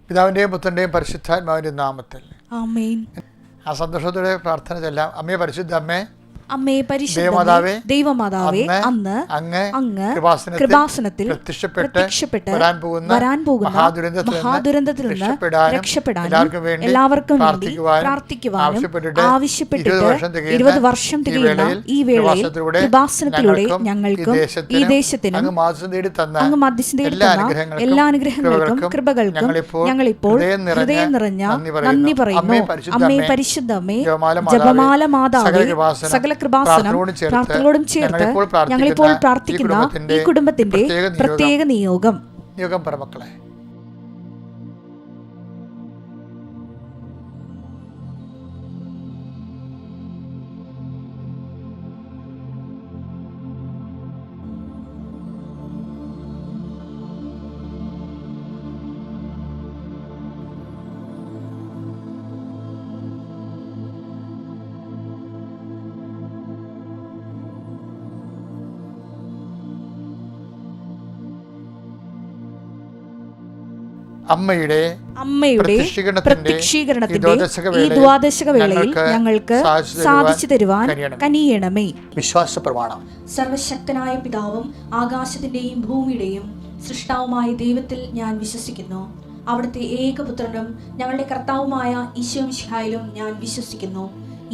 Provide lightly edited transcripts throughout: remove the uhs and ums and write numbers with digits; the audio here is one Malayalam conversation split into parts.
പിതാവിൻ്റെയും പുത്രൻ്റെയും പരിശുദ്ധാത്മാവിൻ്റെയും നാമത്തിൽ ആമേൻ. ആ സന്തോഷത്തോടെ പ്രാർത്ഥന ചെല്ലാം. അമ്മേ പരിശുദ്ധ അമ്മേ, അമ്മേ പരിശുദ്ധ ദൈവമാതാവേ, അന്ന് അങ്ങ് കൃപാസനത്തിൽ പ്രത്യക്ഷപ്പെട്ട് വരാൻ പോകുന്ന മഹാദുരന്തത്തിൽ നിന്ന് രക്ഷപ്പെടാനും എല്ലാവർക്കും വേണ്ടി പ്രാർത്ഥിക്കുവാനും ആവശ്യപ്പെട്ടിട്ട് 20 വർഷം തികയുന്ന ഈ വേളയിൽ കൃപാസനത്തിലൂടെ ഞങ്ങൾക്കും ഈ ദേശത്തിനും അങ്ങ് മധ്യസ്ഥം തേടി തന്ന എല്ലാ അനുഗ്രഹങ്ങൾക്കും കൃപകൾക്കും ഞങ്ങളിപ്പോൾ ഹൃദയം നിറഞ്ഞ നന്ദി പറയുന്നു. അമ്മേ പരിശുദ്ധ അമ്മേ, ജപമാല മാതാവേ, സകല പ്രാർത്ഥനകളോടും ചേർത്ത് ഞങ്ങളിപ്പോൾ പ്രാർത്ഥിക്കുന്ന ഈ കുടുംബത്തിന്റെ പ്രത്യേക നിയോഗം പരമക്കളെ, അമ്മയുടെ പ്രത്യക്ഷീകരണത്തിന്റെ ഈ ദ്വാദശക വേളയിൽ ഞങ്ങൾക്ക് സാധിച്ചു തരുവാൻ കനിയണമേ. വിശ്വാസ പ്രമാണം. സർവശക്തനായ പിതാവും ആകാശത്തിന്റെയും ഭൂമിയുടെയും സൃഷ്ടാവുമായ ദൈവത്തിൽ ഞാൻ വിശ്വസിക്കുന്നു. അവിടുത്തെ ഏകപുത്രനും ഞങ്ങളുടെ കർത്താവുമായ ഈശോ മിശിഹായിലും ഞാൻ വിശ്വസിക്കുന്നു.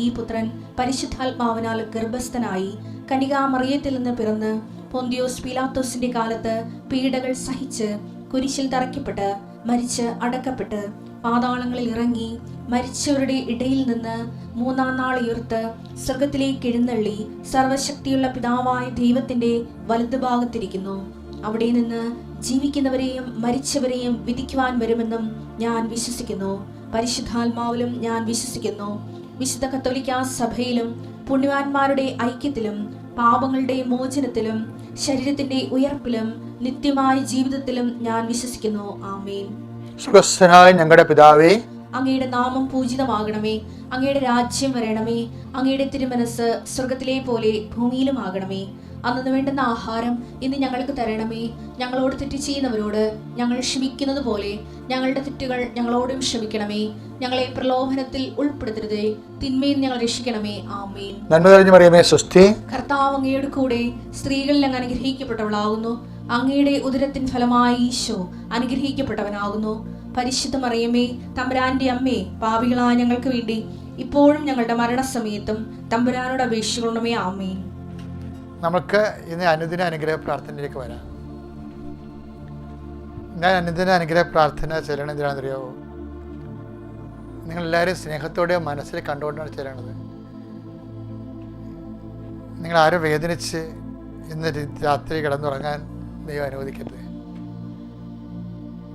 ഈ പുത്രൻ പരിശുദ്ധാത്മാവിനാൽ ഗർഭസ്ഥനായി കന്യകാമറിയത്തിൽ നിന്ന് പിറന്ന് പൊന്തിയോസ് പീലാത്തോസിന്റെ കാലത്ത് പീഡകൾ സഹിച്ച് കുരിശിൽ തറയ്ക്കപ്പെട്ട് മരിച്ച് അടക്കപ്പെട്ട് പാതാളങ്ങളിൽ ഇറങ്ങി മരിച്ചവരുടെ ഇടയിൽ നിന്ന് 3-ാം നാൾ ഉയർത്ത് സ്വർഗത്തിലേക്ക് എഴുന്നള്ളി സർവശക്തിയുള്ള പിതാവായ ദൈവത്തിന്റെ വലതുഭാഗത്തിരിക്കുന്നു. അവിടെ നിന്ന് ജീവിക്കുന്നവരെയും മരിച്ചവരെയും വിധിക്കുവാൻ വരുമെന്നും ഞാൻ വിശ്വസിക്കുന്നു. പരിശുദ്ധാത്മാവിലും ഞാൻ വിശ്വസിക്കുന്നു. വിശുദ്ധ കത്തോലിക്കാ സഭയിലും പുണ്യവാന്മാരുടെ ഐക്യത്തിലും പാപങ്ങളുടെ മോചനത്തിലും ശരീരത്തിന്റെ ഉയർപ്പിലും നിത്യമായ ജീവിതത്തിലും ഞാൻ വിശ്വസിക്കുന്നു. ആമേൻ. സ്വർഗ്ഗസ്ഥനായ ഞങ്ങളുടെ പിതാവേ, അങ്ങയുടെ നാമം പൂജിതമാകണമേ. അങ്ങയുടെ രാജ്യം വരണമേ. അങ്ങയുടെ തിരുമനസ് സ്വർഗത്തിലെ പോലെ ഭൂമിയിലും ആകണമേ. അന്നു വേണ്ടുന്ന ആഹാരം ഇന്ന് ഞങ്ങൾക്ക് തരണമേ. ഞങ്ങളോട് തെറ്റ് ചെയ്യുന്നവരോട് ഞങ്ങൾ ക്ഷമിക്കുന്നത് പോലെ ഞങ്ങളുടെ തെറ്റുകൾ ഞങ്ങളോടും ക്ഷമിക്കണമേ. ഞങ്ങളെ പ്രലോഭനത്തിൽ ഉൾപ്പെടുത്തരുതേ, തിന്മയിൽ ഞങ്ങൾ രക്ഷിക്കണമേ. ആമേൻ. നന്മ നിറഞ്ഞ മറിയമേ, സ്വസ്തി. കർത്താവ് അങ്ങയുടെ കൂടെ സ്ത്രീകളിൽ അങ്ങ് അനുഗ്രഹിക്കപ്പെട്ടവളാകുന്നു. അങ്ങയുടെ ഉദരത്തിൻ ഫലമായി ഈശോ അനുഗ്രഹിക്കപ്പെട്ടവനാകുന്നു. പരിശുദ്ധ മറിയമേ, തമ്പുരാന്റെ അമ്മേ, പാപികളായ ഞങ്ങൾക്ക് വേണ്ടി ഇപ്പോഴും ഞങ്ങളുടെ മരണസമയത്തും തമ്പുരാനോട് അപേക്ഷിക്കണമേ. ആമേൻ. നമുക്ക് ഇന്ന് അനുദിന അനുഗ്രഹ പ്രാർത്ഥനയിലേക്ക് വരാം. ഞാൻ അനുദിന അനുഗ്രഹ പ്രാർത്ഥന ചെല്ലണം എന്തിനാണെന്നറിയാവോ? നിങ്ങളെല്ലാവരും സ്നേഹത്തോടെ മനസ്സിൽ കണ്ടുകൊണ്ടാണ് ചെല്ലണത്. നിങ്ങളാരും വേദനിച്ച് ഇന്ന് രാത്രി കിടന്നുറങ്ങാൻ ദൈവം അനുവദിക്കരുത്.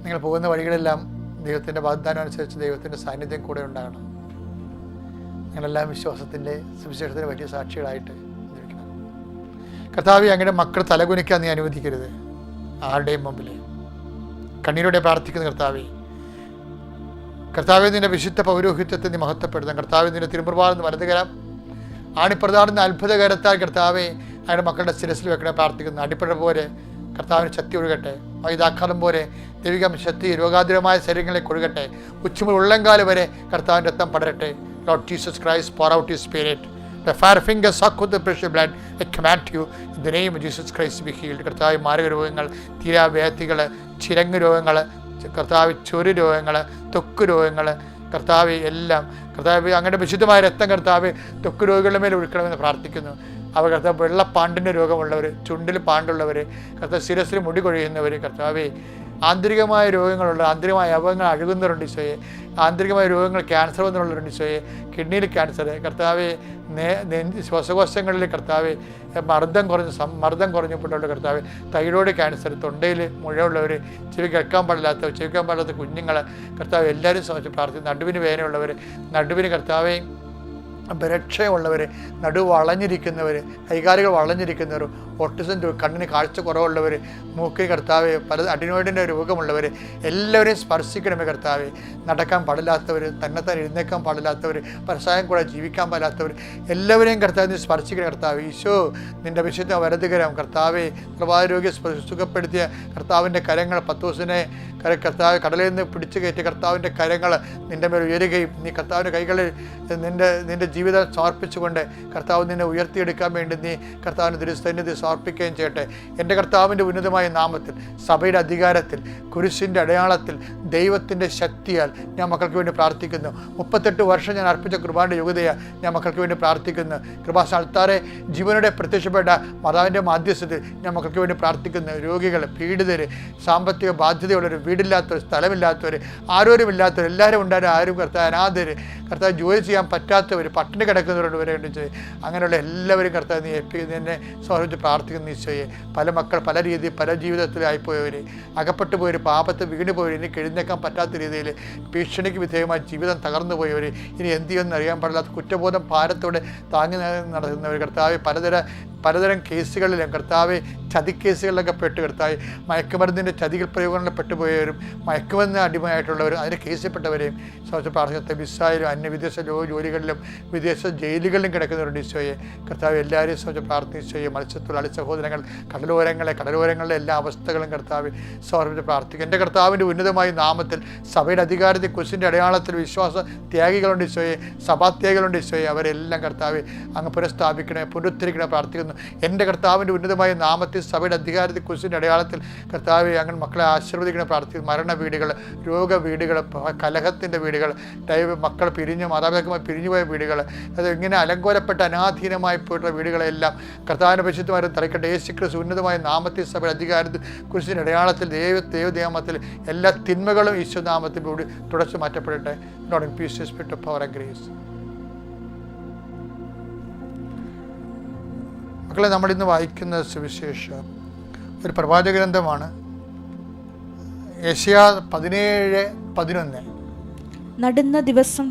നിങ്ങൾ പോകുന്ന വഴികളെല്ലാം ദൈവത്തിൻ്റെ വാഗ്ദാനം അനുസരിച്ച് ദൈവത്തിൻ്റെ സാന്നിധ്യം കൂടെ ഉണ്ടാകണം. നിങ്ങളെല്ലാം വിശ്വാസത്തിൻ്റെ സുവിശേഷത്തിൻ്റെ വലിയ സാക്ഷികളായിട്ട് ജീവിക്കണം. കർത്താവേ, അങ്ങയുടെ മക്കൾ തലകുനിക്കാൻ നീ അനുവദിക്കരുത്. ആരുടെയും മുമ്പിൽ കണ്ണീരോടെ പ്രാർത്ഥിക്കുന്ന കർത്താവേ, നിന്റെ വിശുദ്ധ പൗരോഹിത്യത്തെ നീ മഹത്വപ്പെടുത്താം. കർത്താവേ, നിന്റെ തിരുമുറുപാടുന്ന വലതുകരം ആണിപ്രധാടുന്ന അത്ഭുതകരത്താൽ കർത്താവേ അങ്ങയുടെ മക്കളുടെ ശിരസിൽ വെക്കണേ പ്രാർത്ഥിക്കുന്നു. അടിപ്പഴ പോലെ കർത്താവിന് ശക്തി ഒഴുകട്ടെ. വൈദാക്കാലം പോലെ ദൈവിക ശക്തി രോഗാതുരമായ ശരീരങ്ങളിലേക്ക് ഒഴുകട്ടെ. ഉച്ചമുതൽ ഉള്ളംകാല് വരെ കർത്താവിൻ്റെ രക്തം പടരട്ടെ. Lord Jesus Christ, pour out His Spirit. The fire fingers suck with the precious blood. I command you in the name of Jesus Christ be healed. കർത്താവ്, മാരക രോഗങ്ങൾ, തീരാവ്യാധികൾ, ചിരങ്ങ് രോഗങ്ങൾ, കർത്താവ് ചൊറി രോഗങ്ങൾ, ത്വക്ക് രോഗങ്ങൾ, കർത്താവ് എല്ലാം കർത്താവ് അങ്ങയുടെ വിശുദ്ധമായ രക്തം കർത്താവ് ത്വക്ക് രോഗികളുടെ മേൽ ഒഴുക്കണമെന്ന് പ്രാർത്ഥിക്കുന്നു. അവർ കർത്താവ് വെള്ളപ്പാണ്ടിൻ്റെ രോഗമുള്ളവർ, ചുണ്ടിൽ പാണ്ടുള്ളവർ, കർത്താവ് ശിരസിൽ മുടി കൊഴിയുന്നവർ, കർത്താവേ ആന്തരികമായ രോഗങ്ങളുള്ള ആന്തരികമായ അവയവങ്ങൾ അഴുകുന്നവരുണ്ട് ഈശോയെ. ആന്തരികമായ രോഗങ്ങൾ ക്യാൻസർ വന്നുള്ളവരുണ്ട് ഈശോയെ. കിഡ്നിയിൽ ക്യാൻസർ, കർത്താവെ ശ്വാസകോശങ്ങളിൽ കർത്താവെ മർദ്ദം കുറഞ്ഞപ്പെട്ടുള്ള കർത്താവെ തൈറോയ്ഡ് ക്യാൻസർ, തൊണ്ടയിൽ മുഴയുള്ളവർ, ചെവി കേൾക്കാൻ പാടില്ലാത്ത കുഞ്ഞുങ്ങൾ, കർത്താവ് എല്ലാവരും സംബന്ധിച്ച് പ്രാർത്ഥിക്കും. നടുവിന് വേദനയുള്ളവർ, നടുവിന് കർത്താവെ ബലക്ഷയമുള്ളവർ, വളഞ്ഞിരിക്കുന്നവർ, കൈകാലുകൾ വളഞ്ഞിരിക്കുന്നവർ, ഓട്ടിസം, കണ്ണിന് കാഴ്ച കുറവുള്ളവർ, മൂക്കിന് കർത്താവെ പല അഡിനോയിഡിൻ്റെ രോഗമുള്ളവർ എല്ലാവരെയും സ്പർശിക്കണമേ കർത്താവെ. നടക്കാൻ പാടില്ലാത്തവർ, തന്നെത്താൻ എഴുന്നേക്കാൻ പാടില്ലാത്തവർ, പരസായം കൂടെ ജീവിക്കാൻ പാടില്ലാത്തവർ എല്ലാവരെയും കർത്താവിനെ സ്പർശിക്കണ കർത്താവ്. ഈശോ നിൻ്റെ വിശുദ്ധ വലതുകരം കർത്താവെ പ്രഭാരോഗ്യ സുഖപ്പെടുത്തിയ കർത്താവിൻ്റെ കരങ്ങൾ, പത്തോസിനെ കർത്താവ് കടലിൽ നിന്ന് പിടിച്ചു കയറ്റിയ കർത്താവിൻ്റെ കരങ്ങൾ നിൻ്റെ മേൽ ഉയരുകയും നീ കർത്താവിൻ്റെ കൈകളിൽ നിൻ്റെ ജീവിതം സമർപ്പിച്ചുകൊണ്ട് കർത്താവ് നിന്നെ ഉയർത്തിയെടുക്കാൻ വേണ്ടി നീ കർത്താവിൻ്റെ തിരുസന്നിധി സമർപ്പിക്കുകയും ചെയ്യട്ടെ. എൻ്റെ കർത്താവിൻ്റെ ഉന്നതമായ നാമത്തിൽ, സഭയുടെ അധികാരത്തിൽ, കുരിശിൻ്റെ അടയാളത്തിൽ, ദൈവത്തിൻ്റെ ശക്തിയാൽ ഞാൻ മക്കൾക്ക് വേണ്ടി പ്രാർത്ഥിക്കുന്നു. 38 വർഷം ഞാൻ അർപ്പിച്ച കൃപാന്റെ യോഗ്യതയാൽ ഞാൻ മക്കൾക്ക് വേണ്ടി പ്രാർത്ഥിക്കുന്നു. കൃപാസ്ഥാനത്താറെ ജീവനോടെ പ്രത്യക്ഷപ്പെട്ട മാതാവിൻ്റെ മാധ്യസ്ഥത്തിൽ ഞാൻ മക്കൾക്ക് വേണ്ടി പ്രാർത്ഥിക്കുന്നു. രോഗികൾ, പീഡിതർ, സാമ്പത്തിക ബാധ്യതയുള്ളവർ, വീടില്ലാത്തവർ, സ്ഥലമില്ലാത്തവർ, ആരോരുമില്ലാത്തവർ എല്ലാവരും ഉണ്ടായിരുന്നു. ആരും കർത്താവ് അനാഥർ, കർത്താവ് ജോലി ചെയ്യാൻ പറ്റാത്തവർ, പട്ടിണി കിടക്കുന്നവരോട് വരെ ഉണ്ട്. അങ്ങനെയുള്ള എല്ലാവരും കർത്താവ് നീ എന്നെ സമർപ്പിച്ച് പ്രാർത്ഥിക്കുന്ന ഈശോയെ. പല മക്കൾ പല രീതിയിൽ പല ജീവിതത്തിലായിപ്പോയവർ, അകപ്പെട്ടു പോയവർ, പാപത്ത് വീണ് പോയവർ, ഇനി എഴുന്നേക്കാൻ പറ്റാത്ത രീതിയിൽ ഭീഷണിക്ക് വിധേയമായി ജീവിതം തകർന്നു പോയവർ, ഇനി എന്ത് ചെയ്യുമെന്ന് അറിയാൻ പാടില്ലാത്ത കുറ്റബോധം ഭാരത്തോടെ താങ്ങി നടത്തുന്നവർ കർത്താവ്, പലതരം കേസുകളിലും കർത്താവ് ചതിക്കേസുകളിലൊക്കെ പെട്ട് കർത്താവ് മയക്കുമരുന്നിൻ്റെ ചതികൾ പ്രയോഗങ്ങളിൽ പെട്ടുപോയവരും മയക്കുമരുന്ന് അടിമയായിട്ടുള്ളവരും അതിന് കേസിൽപ്പെട്ടവരെയും സമർപ്പിച്ച് പ്രാർത്ഥിക്കുന്ന വിസായാലും അന്യവിദേശ ജോലികളിലും വിദേശ ജയിലുകളിലും കിടക്കുന്നവരുണ്ട് ഈശോയെ. കർത്താവ് എല്ലാവരെയും സമർപ്പിച്ച് പ്രാർത്ഥിച്ചോയെ. മത്സ്യത്തൊഴിലാളി സഹോദരങ്ങൾ, കടലോരങ്ങളിലെ എല്ലാ അവസ്ഥകളും കർത്താവ് സമർപ്പിച്ച് പ്രാർത്ഥിക്കും. എൻ്റെ കർത്താവിൻ്റെ ഉന്നതമായ നാമത്തിൽ സഭയുടെ അധികാരത്തിൽ കുരിശിൻ്റെ അടയാളത്തിൽ വിശ്വാസ ത്യാഗികളുണ്ട് ഈശോയെ, സഭാത്യാഗികളുണ്ട് ഈശോയെ. അവരെല്ലാം കർത്താവ് അങ്ങ് പുനഃസ്ഥാപിക്കണേ, പുനരുദ്ധരിക്കണേ പ്രാർത്ഥിക്കുന്നു. എൻ്റെ കർത്താവിൻ്റെ ഉന്നതമായ നാമത്തിൽ സഭയുടെ അധികാരത്തിൽ കുരിശിൻ്റെ അടയാളത്തിൽ കർത്താവെ അങ്ങനെ മക്കളെ ആശീർവദിക്കണ പ്രാർത്ഥിക്കുന്നു. മരണ വീടുകൾ, രോഗ വീടുകൾ, കലഹത്തിൻ്റെ വീടുകൾ, മക്കൾ മാതാപിതാക്കന്മാർ പിരിഞ്ഞുപോയ വീടുകൾ, അത് ഇങ്ങനെ അലങ്കോലപ്പെട്ട അനാധീനമായി പോയിട്ടുള്ള വീടുകളെല്ലാം കർത്താവിൻ്റെ പരിശുദ്ധമാരും തലയ്ക്കട്ടെ. യേശുക്രിസ്തു ഉന്നതമായ നാമത്തിൽ സഭയുടെ അധികാരത്തിൽ കുരിശിൻ്റെ അടയാളത്തിൽ ദൈവനാമത്തിൽ എല്ലാ തിന്മകളും ഈശോനാമത്തിൽ കൂടി തുടച്ചു മാറ്റപ്പെടട്ടെ. Lord peace spirit of power and grace. മക്കളെ, നമ്മളിന്ന് വായിക്കുന്ന സുവിശേഷം ഒരു പ്രവാചക ഗ്രന്ഥമാണ്. യെശയ്യാ 17:11. നടുന്ന ദിവസം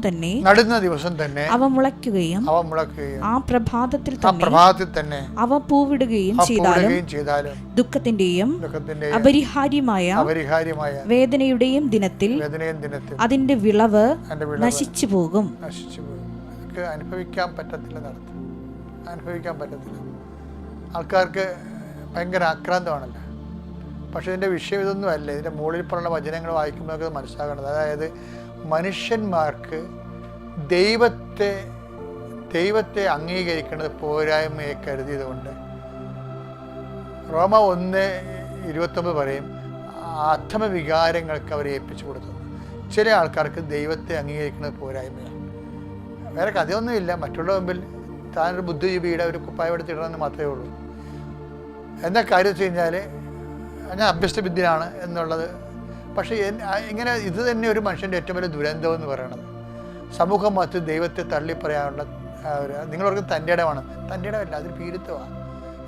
തന്നെ അവ മുളയ്ക്കുകയും ആ പ്രഭാതത്തിൽ തന്നെ അവ പൂവിടുകയും ചെയ്താലും ദുഃഖത്തിന്റെയും അപരിഹാര്യമായ വേദനയുടെയും ദിനത്തിൽ അതിന്റെ വിളവ് നശിച്ചു പോകും. അനുഭവിക്കാൻ പറ്റത്തില്ല. ആൾക്കാർക്ക് ഭയങ്കര ആക്രാന്തമാണല്ലോ. പക്ഷെ ഇതിൻ്റെ വിഷയം ഇതൊന്നും അല്ല. ഇതിൻ്റെ മുകളിൽ പറഞ്ഞ വചനങ്ങൾ വായിക്കുമ്പോൾ നമുക്ക് മനസ്സിലാകണത്, അതായത് മനുഷ്യന്മാർക്ക് ദൈവത്തെ അംഗീകരിക്കുന്നത് പോരായ്മയെ കരുതിയത് കൊണ്ട് റോമ 1:29 പറയും, ആത്മവികാരങ്ങൾക്ക് അവരെ ഏൽപ്പിച്ചു കൊടുത്തു. ചില ആൾക്കാർക്ക് ദൈവത്തെ അംഗീകരിക്കുന്നത് പോരായ്മയാണ്. വേറെ കഥയൊന്നുമില്ല. മറ്റുള്ള മുമ്പിൽ താനൊരു ബുദ്ധിജീവിയുടെ ഒരു കുപ്പായം എടുത്തിടണമെന്ന് മാത്രമേ ഉള്ളൂ. എന്താ കാര്യം വെച്ച് കഴിഞ്ഞാൽ ഞാൻ അഭ്യസ്തവിദ്യനാണ് എന്നുള്ളത്. പക്ഷേ ഇങ്ങനെ ഇത് തന്നെ ഒരു മനുഷ്യൻ്റെ ഏറ്റവും വലിയ ദുരന്തം എന്ന് പറയുന്നത്. സമൂഹം മൊത്തം ദൈവത്തെ തള്ളിപ്പറയാനുള്ള നിങ്ങളവർക്ക് തൻ്റെ ഇടമാണ്. തൻ്റെ ഇടമല്ല, അതൊരു പീഡിത്തമാണ്.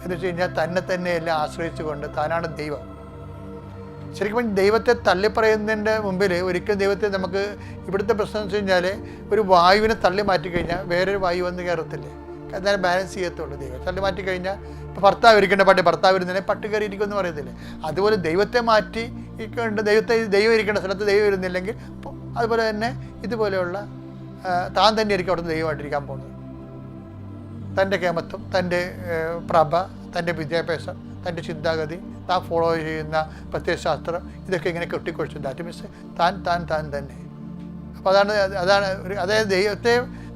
എന്ന് വെച്ച് കഴിഞ്ഞാൽ തന്നെ എല്ലാം ആശ്രയിച്ചുകൊണ്ട് താനാണ് ദൈവം. ശരിക്കും ദൈവത്തെ തള്ളിപ്പറയുന്നതിൻ്റെ മുമ്പിൽ ഒരിക്കലും ദൈവത്തെ നമുക്ക് ഇവിടുത്തെ പ്രശ്നം എന്ന് വെച്ച് കഴിഞ്ഞാൽ ഒരു വായുവിനെ തള്ളി മാറ്റിക്കഴിഞ്ഞാൽ വേറൊരു വായു വന്ന് കയറത്തില്ലേ? എന്നാലും ബാലൻസ് ചെയ്യത്തുള്ളൂ. ദൈവം തള്ളി മാറ്റിക്കഴിഞ്ഞാൽ ഇപ്പോൾ ഭർത്താവ് ഇരിക്കേണ്ട ഭർത്താവ് ഇരുന്നതിനെ പട്ടി കയറി ഇരിക്കുമെന്ന് പറയത്തില്ലേ? അതുപോലെ ദൈവത്തെ മാറ്റി ദൈവം ഇരിക്കേണ്ട സ്ഥലത്ത് ദൈവം ഇരുന്നില്ലെങ്കിൽ അതുപോലെ തന്നെ ഇതുപോലെയുള്ള താൻ തന്നെ ആയിരിക്കും അവിടുന്ന് ദൈവമായിട്ടിരിക്കാൻ പോകുന്നത്. തൻ്റെ കേമത്വം, തൻ്റെ പ്രഭ, തൻ്റെ വിദ്യാഭ്യാസം, തൻ്റെ ചിന്താഗതി, താൻ ഫോളോ ചെയ്യുന്ന പ്രത്യയശാസ്ത്രം, ഇതൊക്കെ ഇങ്ങനെ കെട്ടിക്കൊഴിച്ചു. ദാറ്റ് മീൻസ് താൻ തന്നെ. അപ്പോൾ അതായത് ദൈവത്തെ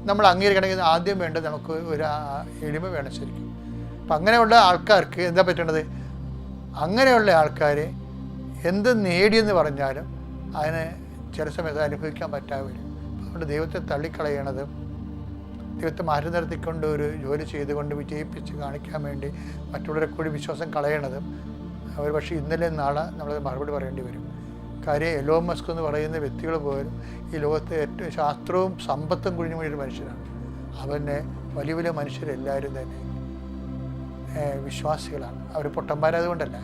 നമ്മൾ അംഗീകരിക്കണമെങ്കിൽ ആദ്യം വേണ്ടത് നമുക്ക് ഒരു എളിമ വേണം ശരിക്കും. അപ്പം അങ്ങനെയുള്ള ആൾക്കാർക്ക് എന്താ പറ്റേണ്ടത്? അങ്ങനെയുള്ള ആൾക്കാർ എന്ത് നേടിയെന്ന് പറഞ്ഞാലും അതിന് ചില സമയത്ത് അനുഭവിക്കാൻ പറ്റാതെ വരും. അതുകൊണ്ട് ദൈവത്തെ തള്ളിക്കളയണതും ദൈവത്തെ മാറ്റി നിർത്തിക്കൊണ്ട് ഒരു ജോലി ചെയ്തുകൊണ്ട് വിജയിപ്പിച്ച് കാണിക്കാൻ വേണ്ടി മറ്റുള്ളവരെ കൂടി വിശ്വാസം കളയണതും അവർ പക്ഷേ ഇന്നലെ നാളെ നമ്മൾ മറുപടി പറയേണ്ടി വരും. കാര്യം എലോൺ മസ്ക് എന്ന് പറയുന്ന വ്യക്തികൾ പോലും ഈ ലോകത്തെ ഏറ്റവും ശാസ്ത്രവും സമ്പത്തും കുഴിഞ്ഞു വീണൊരു മനുഷ്യനാണ്. അവന് വലിയ വലിയ മനുഷ്യരെല്ലാവരും തന്നെ വിശ്വാസികളാണ്. അവർ പൊട്ടന്മാരായതുകൊണ്ടല്ല,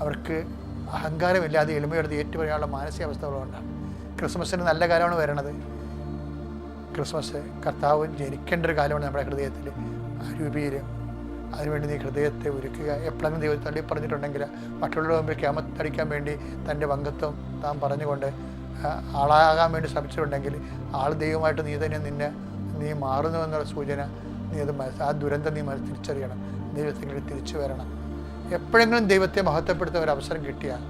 അവർക്ക് അഹങ്കാരമില്ലാതെ എളിമയെടുത്ത് ഏറ്റുപറയാനുള്ള മാനസികാവസ്ഥകളുകൊണ്ടാണ്. ക്രിസ്മസിന് നല്ല കാലമാണ് വരണത്. ക്രിസ്മസ് കർത്താവ് ജനിക്കേണ്ട ഒരു കാലമാണ് നമ്മുടെ ഹൃദയത്തിൽ രൂപീകരം. അതിനുവേണ്ടി നീ ഹൃദയത്തെ ഒരുക്കുക. എപ്പോഴെങ്കിലും ദൈവത്തെ തള്ളി പറഞ്ഞിട്ടുണ്ടെങ്കിൽ മറ്റുള്ളവരുടെ മുമ്പിൽ ക്യാമത്തടിക്കാൻ വേണ്ടി തൻ്റെ വങ്കത്വം താൻ പറഞ്ഞുകൊണ്ട് ആളാകാൻ വേണ്ടി ശ്രമിച്ചിട്ടുണ്ടെങ്കിൽ ആൾ ദൈവമായിട്ട് നീ തന്നെ നീ മാറുന്നു എന്നുള്ള സൂചന. നീ അത് ആ ദുരന്തം നീ തിരിച്ചറിയണം. ദൈവത്തിലേക്ക് തിരിച്ചു വരണം. എപ്പോഴെങ്കിലും ദൈവത്തെ മഹത്വപ്പെടുത്തുന്ന ഒരു അവസരം കിട്ടിയാൽ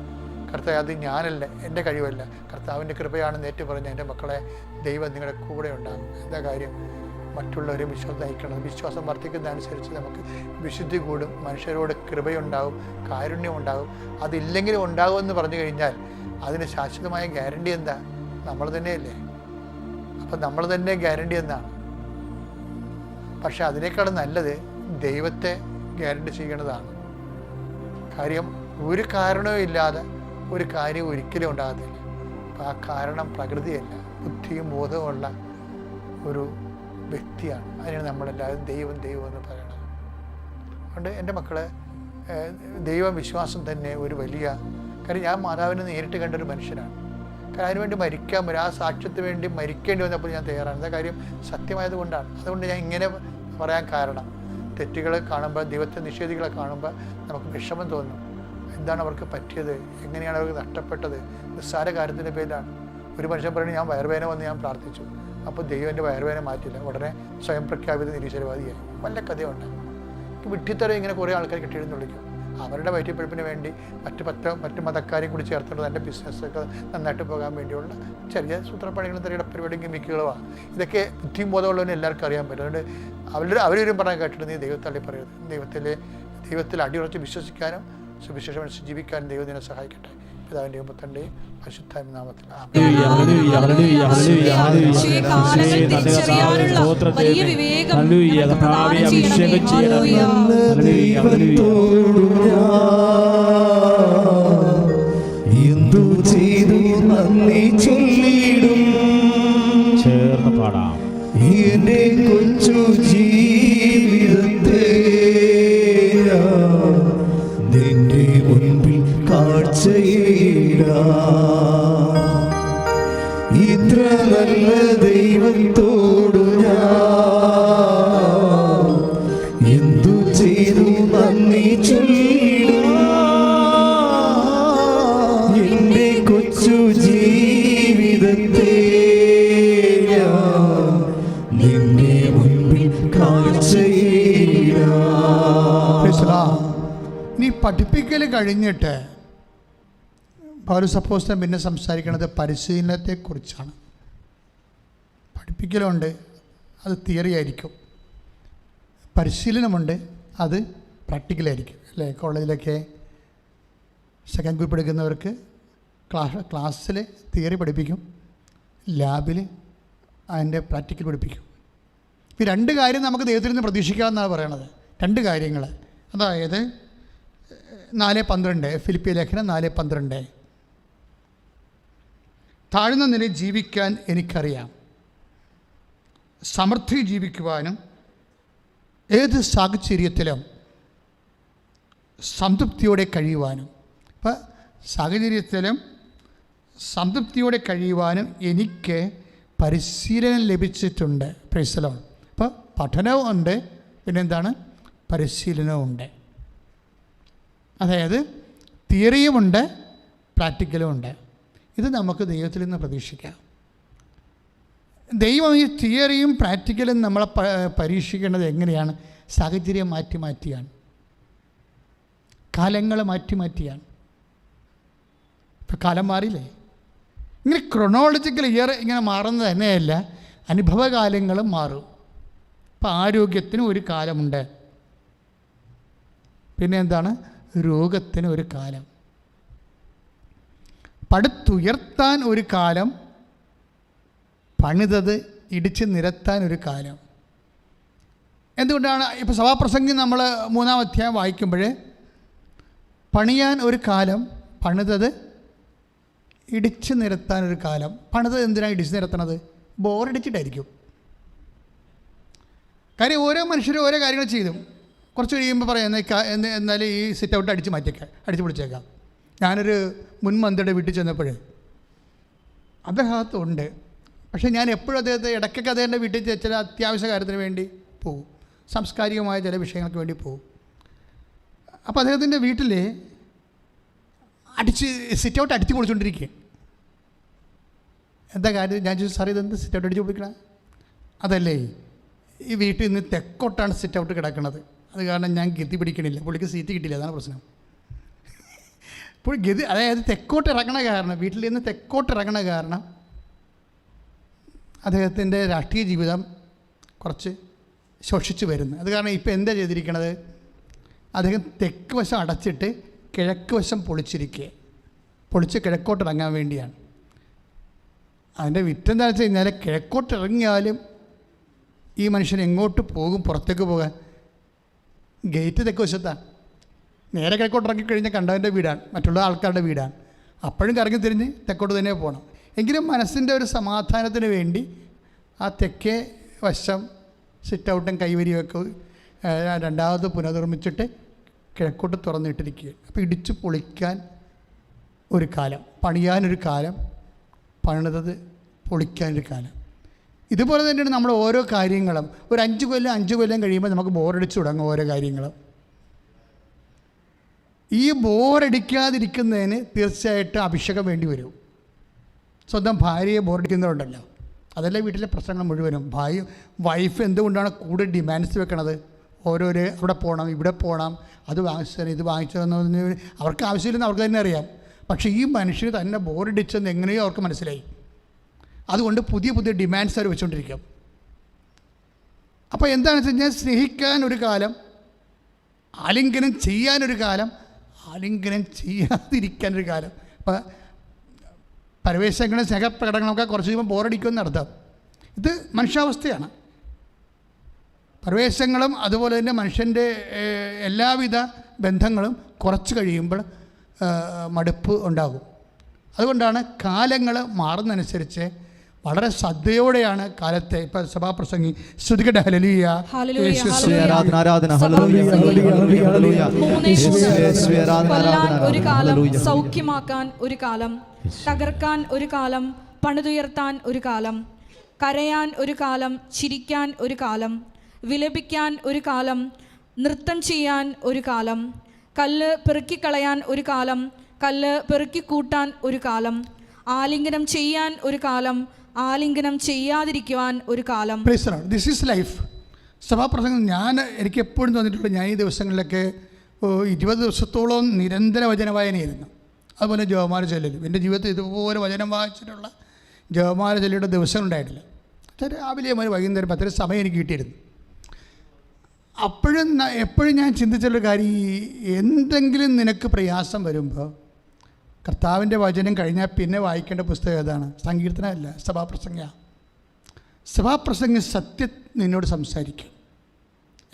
കർത്താവ് അത് ഞാനല്ല, എൻ്റെ കഴിവല്ല, കർത്താവിൻ്റെ കൃപയാണെന്ന് ഏറ്റു പറഞ്ഞ എൻ്റെ മക്കളെ ദൈവം നിങ്ങളുടെ കൂടെ ഉണ്ടാകും. എന്താ കാര്യം? മറ്റുള്ളവരെ വിശ്വാസം നയിക്കണം. വിശ്വാസം വർദ്ധിക്കുന്നതനുസരിച്ച് നമുക്ക് വിശുദ്ധി കൂടും, മനുഷ്യരോട് കൃപയുണ്ടാകും, കാരുണ്യം ഉണ്ടാകും. അതില്ലെങ്കിലും ഉണ്ടാകുമെന്ന് പറഞ്ഞു കഴിഞ്ഞാൽ അതിന് ശാശ്വതമായ ഗ്യാരണ്ടി എന്താ? നമ്മൾ തന്നെയല്ലേ. അപ്പം നമ്മൾ തന്നെ ഗ്യാരണ്ടി എന്നാണ്. പക്ഷെ അതിനേക്കാളും നല്ലത് ദൈവത്തെ ഗ്യാരണ്ടി ചെയ്യണതാണ്. കാര്യം ഒരു കാരണവും ഇല്ലാതെ ഒരു കാര്യം ഒരിക്കലും ഉണ്ടാകത്തില്ല. അപ്പം ആ കാരണം പ്രകൃതിയല്ല, ബുദ്ധിയും ബോധവുമുള്ള ഒരു വ്യക്തിയാണ്. അതിനാണ് നമ്മളെല്ലാവരും ദൈവം എന്ന് പറയണത്. അതുകൊണ്ട് എൻ്റെ മക്കളെ, ദൈവവിശ്വാസം തന്നെ ഒരു വലിയ കാര്യം. ഞാൻ മാതാവിനെ നേരിട്ട് കണ്ടൊരു മനുഷ്യനാണ്. കാരണം അതിനുവേണ്ടി മരിക്കാൻ വരും, ആ സാക്ഷ്യത്തിന് വേണ്ടി മരിക്കേണ്ടി വന്നപ്പോൾ ഞാൻ തയ്യാറാണ്. എന്താ കാര്യം? സത്യമായത് കൊണ്ടാണ്. അതുകൊണ്ട് ഞാൻ ഇങ്ങനെ പറയാൻ കാരണം, തെറ്റുകളെ കാണുമ്പോൾ, ദൈവത്തെ നിഷേധികളെ കാണുമ്പോൾ നമുക്ക് വിഷമം തോന്നും. എന്താണ് അവർക്ക് പറ്റിയത്? എങ്ങനെയാണ് അവർക്ക് നഷ്ടപ്പെട്ടത്? നിസ്സാര കാര്യത്തിൻ്റെ പേരിലാണ്. ഒരു മനുഷ്യൻ പറയുന്നത് ഞാൻ വയറുവേദന വന്ന് ഞാൻ പ്രാർത്ഥിച്ചു, അപ്പോൾ ദൈവം എൻ്റെ വയറുവേദന മാറ്റില്ല, ഉടനെ സ്വയം പ്രഖ്യാപിത നിരീശ്വരവാദിയായി. വല്ല കഥയുണ്ട്. വിഡ്ഢിത്തരം ഇങ്ങനെ കുറേ ആൾക്കാർ കെട്ടിയെഴുന്ന് വിളിക്കും. അവരുടെ വയറ്റിപ്പഴുപ്പിന് വേണ്ടി മറ്റ് മതക്കാരെയും കൂടി ചേർത്തുകൊണ്ട് തൻ്റെ ബിസിനസ്സൊക്കെ നന്നായിട്ട് പോകാൻ വേണ്ടിയുള്ള ചെറിയ സൂത്രപ്പണികളും ചെറിയ പരിപാടിയും ഗിമിക്കുകളുമാണ്. ഇതൊക്കെ ബുദ്ധിയും ബോധമുള്ളവന് എല്ലാവർക്കും അറിയാൻ പറ്റും. അതുകൊണ്ട് അവരും പറഞ്ഞാൽ കേട്ടിട്ട് നീ ദൈവത്തള്ളി പറയരുത്. ദൈവത്തിൽ അടിയുറച്ച് വിശ്വസിക്കാനും സുവിശേഷം ജീവിക്കാനും ദൈവം നിന്നെ സഹായിക്കട്ടെ. പിതാവിൻ്റെയും പുത്രൻ്റെയും പരിശുദ്ധാത്മ നാമത്തിൽ. എന്തു ചെയ്തു നന്ദി ചൊല്ലിടും. ചേർന്ന് പാടാം. എന്റെ കൊച്ചു ജീവിതത്തെ നിന്റെ മുൻപിൽ കാഴ്ചയിടാം. ഇത്ര നല്ല ദൈവത്തോടു ഞാൻ എന്തു ചെയ്തു നന്ദി ചൊല്ലിടും. എന്റെ കൊച്ചു ജീവിതത്തെ നിന്റെ മുൻപിൽ കാഴ്ചയിടാം. നീ പഠിപ്പിക്കൽ കഴിഞ്ഞിട്ട് പൗലോസ് അപ്പോസ്തലൻ പിന്നെ സംസാരിക്കുന്നത് പരിശീലനത്തെക്കുറിച്ചാണ്. പഠിപ്പിക്കലുണ്ട്, അത് തിയറി ആയിരിക്കും. പരിശീലനമുണ്ട്, അത് പ്രാക്ടിക്കലായിരിക്കും. അല്ലേ? കോളേജിലൊക്കെ സെക്കൻഡ് ഗ്രൂപ്പ് എടുക്കുന്നവർക്ക് ക്ലാസ്സിൽ തിയറി പഠിപ്പിക്കും, ലാബിൽ അതിൻ്റെ പ്രാക്ടിക്കൽ പഠിപ്പിക്കും. ഈ രണ്ട് കാര്യം നമുക്ക് ദൈവത്തിൽ നിന്ന് പ്രതീക്ഷിക്കാമെന്നാണ് പറയണത്. രണ്ട് കാര്യങ്ങൾ, അതായത് 4:12 ഫിലിപ്പിയ ലേഖനം 4:12. താഴ്ന്ന നിലയിൽ ജീവിക്കാൻ എനിക്കറിയാം, സമൃദ്ധി ജീവിക്കുവാനും ഏത് സാഹചര്യത്തിലും സംതൃപ്തിയോടെ കഴിയുവാനും. അപ്പോൾ സാഹചര്യത്തിലും സംതൃപ്തിയോടെ കഴിയുവാനും എനിക്ക് പരിശീലനം ലഭിച്ചിട്ടുണ്ട്. Praise the Lord. അപ്പോൾ പഠനവും ഉണ്ട്, പിന്നെന്താണ്? പരിശീലനവും ഉണ്ട്. അതായത് തിയറിയുമുണ്ട്, പ്രാക്ടിക്കലും ഉണ്ട്. ഇത് നമുക്ക് ദൈവത്തിൽ നിന്ന് പ്രതീക്ഷിക്കാം. ദൈവം ഈ തിയറിയും പ്രാക്ടിക്കലും നമ്മളെ പരീക്ഷിക്കേണ്ടത് എങ്ങനെയാണ്? സാഹചര്യം മാറ്റിയാണ്, കാലങ്ങൾ മാറ്റിയാണ്. ഇപ്പം കാലം മാറിയില്ലേ? ഇങ്ങനെ ക്രൊണോളജിക്കൽ ഇയർ ഇങ്ങനെ മാറുന്നത് തന്നെയല്ല, അനുഭവകാലങ്ങളും മാറും. ഇപ്പം ആരോഗ്യത്തിന് ഒരു കാലമുണ്ട്, പിന്നെ എന്താണ്? രോഗത്തിന് ഒരു കാലം, പടുത്തുയർത്താൻ ഒരു കാലം, പണിതത് ഇടിച്ച് നിരത്താൻ ഒരു കാലം. എന്തുകൊണ്ടാണ് ഇപ്പോൾ സഭാപ്രസംഗി നമ്മൾ 3-ാം അധ്യായം വായിക്കുമ്പോൾ പണിയാൻ ഒരു കാലം, പണിതത് ഇടിച്ച് നിരത്താൻ ഒരു കാലം. പണിതത് എന്തിനാണ് ഇടിച്ച് നിരത്തണത്? ബോറടിച്ചിട്ടായിരിക്കും. കാര്യം ഓരോ മനുഷ്യരും ഓരോ കാര്യങ്ങൾ ചെയ്തു. കുറച്ച് കഴിയുമ്പോൾ പറയാം എന്നാലും ഈ സിറ്റ് ഔട്ട് അടിച്ച് പൊളിച്ചേക്കാം. ഞാനൊരു മുൻ മന്ത്രിയുടെ വീട്ടിൽ ചെന്നപ്പോൾ അദ്ദേഹത്തുണ്ട്, പക്ഷേ ഞാൻ എപ്പോഴും അദ്ദേഹത്തെ ഇടയ്ക്കൊക്കെ അദ്ദേഹത്തിൻ്റെ വീട്ടിൽ ചില അത്യാവശ്യ കാര്യത്തിന് വേണ്ടി പോകും, സാംസ്കാരികമായ ചില വിഷയങ്ങൾക്ക് വേണ്ടി പോകും. അപ്പോൾ അദ്ദേഹത്തിൻ്റെ വീട്ടിൽ സിറ്റ് ഔട്ട് അടിച്ച് പൊളിച്ചുകൊണ്ടിരിക്കുക. എന്താ കാര്യം? ഞാൻ ചോദിച്ചു, സാർ ഇതെന്ത് സിറ്റ് ഔട്ട് അടിച്ച് പൊളിക്കണം? അതല്ലേ, ഈ വീട്ടിൽ നിന്ന് തെക്കോട്ടാണ് സിറ്റ് ഔട്ട് കിടക്കുന്നത്, അത് കാരണം ഞാൻ ഗതി പിടിക്കണില്ല, പുള്ളിക്ക് സീറ്റ് കിട്ടിയില്ല, അതാണ് പ്രശ്നം. ഇപ്പോൾ ഗതി, അതായത് തെക്കോട്ട് ഇറങ്ങണ കാരണം, വീട്ടിൽ നിന്ന് തെക്കോട്ട് ഇറങ്ങണ കാരണം അദ്ദേഹത്തിൻ്റെ രാഷ്ട്രീയ ജീവിതം കുറച്ച് ശോഷിച്ച് വരുന്നു. അത് കാരണം ഇപ്പോൾ എന്താ ചെയ്തിരിക്കണത്, അദ്ദേഹം തെക്ക് വശം അടച്ചിട്ട് കിഴക്ക് വശം പൊളിച്ച് കിഴക്കോട്ട് ഇറങ്ങാൻ വേണ്ടിയാണ്. അതിൻ്റെ വിറ്റെന്താണെന്ന് വെച്ച് കഴിഞ്ഞാൽ, കിഴക്കോട്ട് ഇറങ്ങിയാലും ഈ മനുഷ്യൻ എങ്ങോട്ട് പോകും? പുറത്തേക്ക് പോകാൻ ഗേറ്റ് തെക്ക് വശത്താണ്. നേരെ കിഴക്കോട്ട് ഇറങ്ങിക്കഴിഞ്ഞാൽ കണ്ടവൻ്റെ വീടാണ്, മറ്റുള്ള ആൾക്കാരുടെ വീടാണ്. അപ്പോഴും കറങ്ങി തിരിഞ്ഞ് തെക്കോട്ട് തന്നെ പോകണം. എങ്കിലും മനസ്സിൻ്റെ ഒരു സമാധാനത്തിന് വേണ്ടി ആ തെക്കേ വശം സിറ്റ് ഔട്ടും കൈവരിയൊക്കെ രണ്ടാമത് പുനർനിർമ്മിച്ചിട്ട് കിഴക്കോട്ട് തുറന്നിട്ടിരിക്കുക. അപ്പോൾ ഇടിച്ച് പൊളിക്കാൻ ഒരു കാലം, പണിയാനൊരു കാലം, പണിതത് പൊളിക്കാനൊരു കാലം. ഇതുപോലെ തന്നെയാണ് നമ്മൾ ഓരോ കാര്യങ്ങളും. ഒരു 5 കൊല്ലം കഴിയുമ്പോൾ നമുക്ക് ബോറടിച്ച് തുടങ്ങും ഓരോ കാര്യങ്ങളും. ഈ ബോറടിക്കാതിരിക്കുന്നതിന് തീർച്ചയായിട്ടും അഭിഷേകം വേണ്ടി വരും. സ്വന്തം ഭാര്യയെ ബോറടിക്കുന്നവരുണ്ടല്ലോ, അതല്ലേ വീട്ടിലെ പ്രശ്നങ്ങൾ മുഴുവനും. വൈഫ് എന്തുകൊണ്ടാണ് കൂടുതൽ ഡിമാൻഡ്സ് വെക്കണത്? ഓരോരോ അവിടെ പോകണം, ഇവിടെ പോകണം, അത് വാങ്ങിച്ചു ഇത് വാങ്ങിച്ചു തന്നു. അവർക്ക് ആവശ്യമില്ലെന്ന് അവർക്ക് തന്നെ അറിയാം. പക്ഷേ ഈ മനുഷ്യന് തന്നെ ബോറടിച്ചെന്ന് എങ്ങനെയോ അവർക്ക് മനസ്സിലായി. അതുകൊണ്ട് പുതിയ ഡിമാൻഡ്സ് അവർ വെച്ചുകൊണ്ടിരിക്കും. അപ്പോൾ എന്താണെന്ന് വെച്ച് കഴിഞ്ഞാൽ, സ്നേഹിക്കാൻ ഒരു കാലം, ആലിംഗനം ചെയ്യാനൊരു കാലം, ആലിംഗനം ചെയ്യാതിരിക്കാനൊരു കാലം. അപ്പോൾ പരവേശങ്ങളും സ്നേഹപ്രകടനങ്ങളൊക്കെ കുറച്ച് കഴിയുമ്പോൾ ബോറടിക്കുമെന്ന് അർത്ഥം. ഇത് മനുഷ്യാവസ്ഥയാണ്. പരവേശങ്ങളും അതുപോലെ തന്നെ മനുഷ്യൻ്റെ എല്ലാവിധ ബന്ധങ്ങളും കുറച്ച് കഴിയുമ്പോൾ മടുപ്പ് ഉണ്ടാകും. അതുകൊണ്ടാണ് കാലങ്ങൾ മാറുന്നതനുസരിച്ച് വളരെ ശ്രദ്ധയോടെയാണ് കാലത്തെ. ഇപ്പം സഭാപ്രസംഗി ശ്രുതികട്ടെ ഹല്ലേലൂയ, ഒരു കാലം സൗഖ്യമാക്കാൻ ഒരു കാലം, തകർക്കാൻ ഒരു കാലം, പണിതുയർത്താൻ ഒരു കാലം, കരയാൻ ഒരു കാലം, ചിരിക്കാൻ ഒരു കാലം, വിലപിക്കാൻ ഒരു കാലം, നൃത്തം ചെയ്യാൻ ഒരു കാലം, കല്ല് പെറുക്കിക്കളയാൻ ഒരു കാലം, കല്ല് പെറുക്കിക്കൂട്ടാൻ ഒരു കാലം, ആലിംഗനം ചെയ്യാൻ ഒരു കാലം, ആലിംഗനം ചെയ്യാതിരിക്കുവാൻ ഒരു കാലം. This is life. സഭാപ്രസംഗം എനിക്ക് എപ്പോഴും തോന്നിയിട്ടുള്ളൂ, ഞാൻ ഈ ദിവസങ്ങളിലൊക്കെ 20 ദിവസത്തോളം നിരന്തര വചനവായനയായിരുന്നു. അതുപോലെ ജപമാല ചൊല്ലലും. എൻ്റെ ജീവിതത്തിൽ ഇതുപോലെ വചനം വായിച്ചിട്ടുള്ള ജപമാല ചൊല്ലിയുടെ ദിവസങ്ങളുണ്ടായിട്ടില്ല. രാവിലെ മുതൽ വൈകുന്നേരം 10 സമയം എനിക്ക് കിട്ടിയിരുന്നു. എപ്പോഴും ഞാൻ ചിന്തിച്ചുള്ള കാര്യം, എന്തെങ്കിലും നിനക്ക് പ്രയാസം വരുമ്പോൾ കർത്താവിൻ്റെ വചനം കഴിഞ്ഞാൽ പിന്നെ വായിക്കേണ്ട പുസ്തകം ഏതാണ്? സങ്കീർത്തനമല്ല, സഭാപ്രസംഗമാണ്. സഭാപ്രസംഗം സത്യം നിന്നോട് സംസാരിക്കും.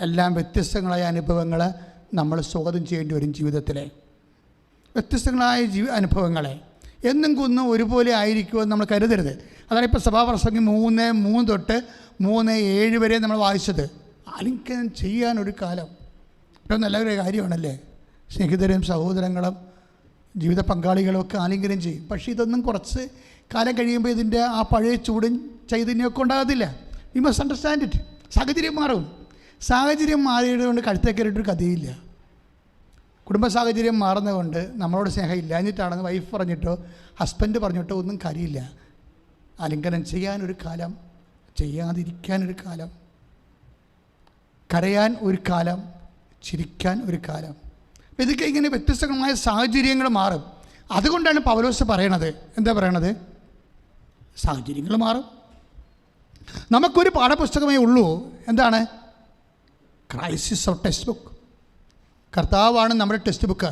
എല്ലാം വ്യത്യസ്തങ്ങളായ അനുഭവങ്ങൾ നമ്മൾ സ്വാഗതം ചെയ്യേണ്ടി വരും. ജീവിതത്തിലെ വ്യത്യസ്തങ്ങളായ അനുഭവങ്ങളെ എന്നും കുന്നും ഒരുപോലെ ആയിരിക്കുമെന്ന് നമ്മൾ കരുതരുത്. അതാണ് ഇപ്പോൾ സഭാപ്രസംഗം 3:3 തൊട്ട് 3:7 വരെ നമ്മൾ വായിച്ചത്. ആലിംഗനം ചെയ്യാനൊരു കാലം. ഏറ്റവും നല്ലൊരു കാര്യമാണല്ലേ? സ്നേഹിതരും സഹോദരങ്ങളും ജീവിത പങ്കാളികളും ഒക്കെ ആലിംഗനം ചെയ്യും. പക്ഷേ ഇതൊന്നും കുറച്ച് കാലം കഴിയുമ്പോൾ ഇതിൻ്റെ ആ പഴയ ചൂടും ചൈതന്യമൊക്കെ ഉണ്ടാകത്തില്ല. We must understand it. സാഹചര്യം മാറും. സാഹചര്യം മാറിയത് കൊണ്ട് കഴുത്തേക്കറിയിട്ടൊരു കഥയില്ല. കുടുംബ സാഹചര്യം മാറുന്നതുകൊണ്ട് നമ്മളോട് സ്നേഹം ഇല്ലാഞ്ഞിട്ടാണെന്ന് വൈഫ് പറഞ്ഞിട്ടോ ഹസ്ബൻഡ് പറഞ്ഞിട്ടോ ഒന്നും കാര്യമില്ല. ആലിംഗനം ചെയ്യാനൊരു കാലം, ചെയ്യാതിരിക്കാനൊരു കാലം, കരയാൻ ഒരു കാലം, ചിരിക്കാൻ ഒരു കാലം. ഇതൊക്കെ ഇങ്ങനെ വ്യത്യസ്തമായ സാഹചര്യങ്ങൾ മാറും. അതുകൊണ്ടാണ് പൗലോസ് പറയണത്, എന്താ പറയണത്? സാഹചര്യങ്ങൾ മാറും. നമുക്കൊരു പാഠപുസ്തകമേ ഉള്ളൂ. എന്താണ്? Crisis of text book. കർത്താവാണ് നമ്മുടെ ടെക്സ്റ്റ് ബുക്ക്.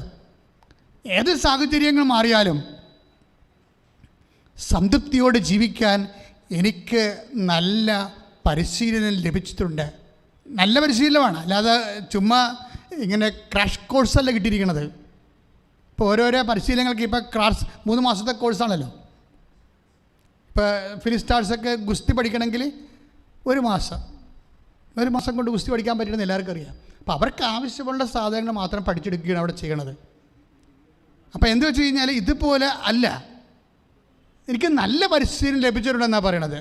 ഏത് സാഹചര്യങ്ങൾ മാറിയാലും സംതൃപ്തിയോടെ ജീവിക്കാൻ എനിക്ക് നല്ല പരിശീലനം ലഭിച്ചിട്ടുണ്ട്. നല്ല പരിശീലനമാണ്, അല്ലാതെ ചുമ്മാ ഇങ്ങനെ ക്രാഷ് കോഴ്സല്ല കിട്ടിയിരിക്കണത്. ഇപ്പോൾ ഓരോരോ പരിശീലനങ്ങൾക്ക് ഇപ്പോൾ 3 മാസത്തെ കോഴ്സാണല്ലോ. ഇപ്പോൾ ഫിലിസ്റ്റാർസൊക്കെ ഗുസ്തി പഠിക്കണമെങ്കിൽ 1 മാസം കൊണ്ട് ഗുസ്തി പഠിക്കാൻ പറ്റുമെന്ന് എല്ലാവർക്കും അറിയാം. അപ്പോൾ അവർക്ക് ആവശ്യമുള്ള സാധനങ്ങൾ മാത്രം പഠിച്ചെടുക്കുകയാണ് അവിടെ ചെയ്യണത്. അപ്പോൾ എന്ത് വെച്ച് കഴിഞ്ഞാൽ ഇതുപോലെ അല്ല, എനിക്ക് നല്ല പരിശീലനം ലഭിച്ചിട്ടുണ്ടെന്നാണ് പറയണത്.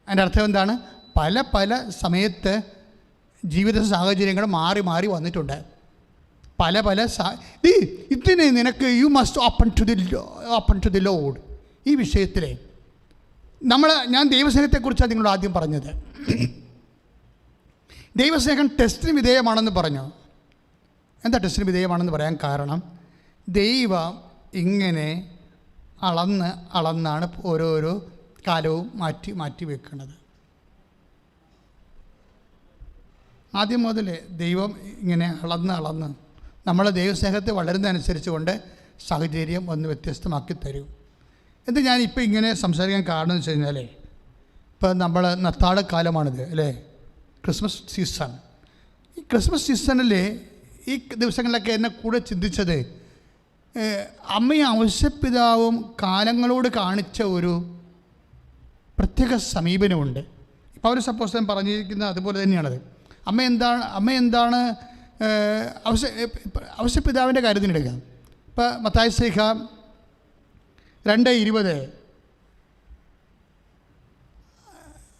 അതിൻ്റെ അർത്ഥം എന്താണ്? പല പല സമയത്ത് ജീവിത സാഹചര്യങ്ങൾ മാറി മാറി വന്നിട്ടുണ്ട്. പല പല ഇതിന് നിനക്ക് you must open to the lord. ഈ വിഷയത്തിൽ ഞാൻ ദൈവസ്നേഹത്തെക്കുറിച്ചാണ് നിങ്ങളോട് ആദ്യം പറഞ്ഞത്. ദൈവസ്നേഹം ടെസ്റ്റിന് വിധേയമാണെന്ന് പറഞ്ഞു. എന്താ ടെസ്റ്റിന് വിധേയമാണെന്ന് പറയാൻ കാരണം, ദൈവം ഇങ്ങനെ അളന്നാണ് ഓരോരോ കാലവും മാറ്റി മാറ്റി വെക്കുന്നത്. ആദ്യം മുതൽ ദൈവം ഇങ്ങനെ അളന്ന് നമ്മൾ ദൈവസ്നേഹത്തെ വളരുന്നതനുസരിച്ച് കൊണ്ട് സാഹചര്യം ഒന്ന് വ്യത്യസ്തമാക്കി തരും. എന്ത് ഞാനിപ്പോൾ ഇങ്ങനെ സംസാരിക്കാൻ കാരണം എന്ന് വെച്ച് കഴിഞ്ഞാൽ, ഇപ്പം നമ്മൾ നത്താഴ കാലമാണിത് അല്ലേ, ക്രിസ്മസ് സീസൺ. ഈ ക്രിസ്മസ് സീസണിൽ ഈ ദിവസങ്ങളിലൊക്കെ എന്നെ കൂടെ ചിന്തിച്ചത്, അമ്മയും ഔസേപ്പിതാവും കാലങ്ങളോട് കാണിച്ച ഒരു പ്രത്യേക സമീപനമുണ്ട്. പൗലോസ് അപ്പോസ്തലൻ പറഞ്ഞിരിക്കുന്നത് അതുപോലെ തന്നെയാണത്. അമ്മ എന്താണ് ഔസേപ്പിതാവിൻ്റെ കാര്യത്തിനെടുക്കുക. ഇപ്പോൾ മത്തായി ശ്ലീഹ 2:20